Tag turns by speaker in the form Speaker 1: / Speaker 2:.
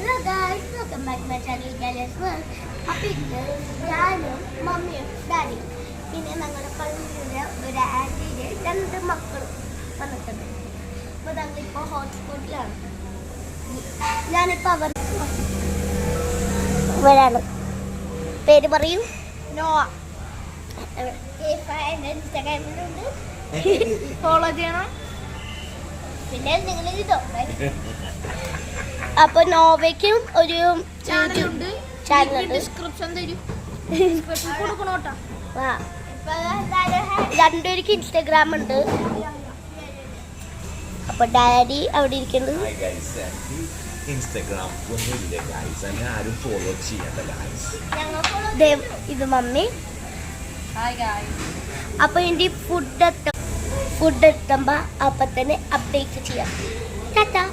Speaker 1: Hello guys, welcome back to my channel Galia's World. അപ്പോൾ ഇന്ന് ഞാനും മമ്മിയും ഡാഡിയും പിന്നെ ഞങ്ങളുടെ പള്ളിയിലെ ഒരു ആൻറ്റിയുടെ 2 മക്കളും വന്നിട്ടുണ്ട്. അപ്പോൾ ഞങ്ങളിപ്പോൾ ഹോട്ട്സ്പോട്ടിലാണ്. ഞാനിപ്പോൾ അവർ വരാണ്. പേര് പറയൂ. നോവ. ഇൻസ്റ്റാഗ്രാമിലുണ്ട്, ഫോളോ ചെയ്യണം. പിന്നെ നിങ്ങൾ ഇതോ അപ്പൊ നോവയ്ക്കും ഒരു ചാനലുണ്ട്. ഡിസ്ക്രിപ്ഷൻ തരും. രണ്ടുപേർക്ക് ഇൻസ്റ്റാഗ്രാം ഉണ്ട്. അപ്പൊ ഡാഡി അവിടെ ഇരിക്കുന്നത്.
Speaker 2: ഇൻസ്റ്റാഗ്രാം ഒന്നുമില്ല ഗൈസ്, അങ്ങനെ ആരും ഫോളോ ചെയ്യണ്ട ഗൈസ്.
Speaker 1: ഇത് മമ്മി. അപ്പൊ ഇനി ഫുഡ് എത്തുമ്പോ അപ്പൊ തന്നെ അപ്ഡേറ്റ് ചെയ്യാം. ടാറ്റാ.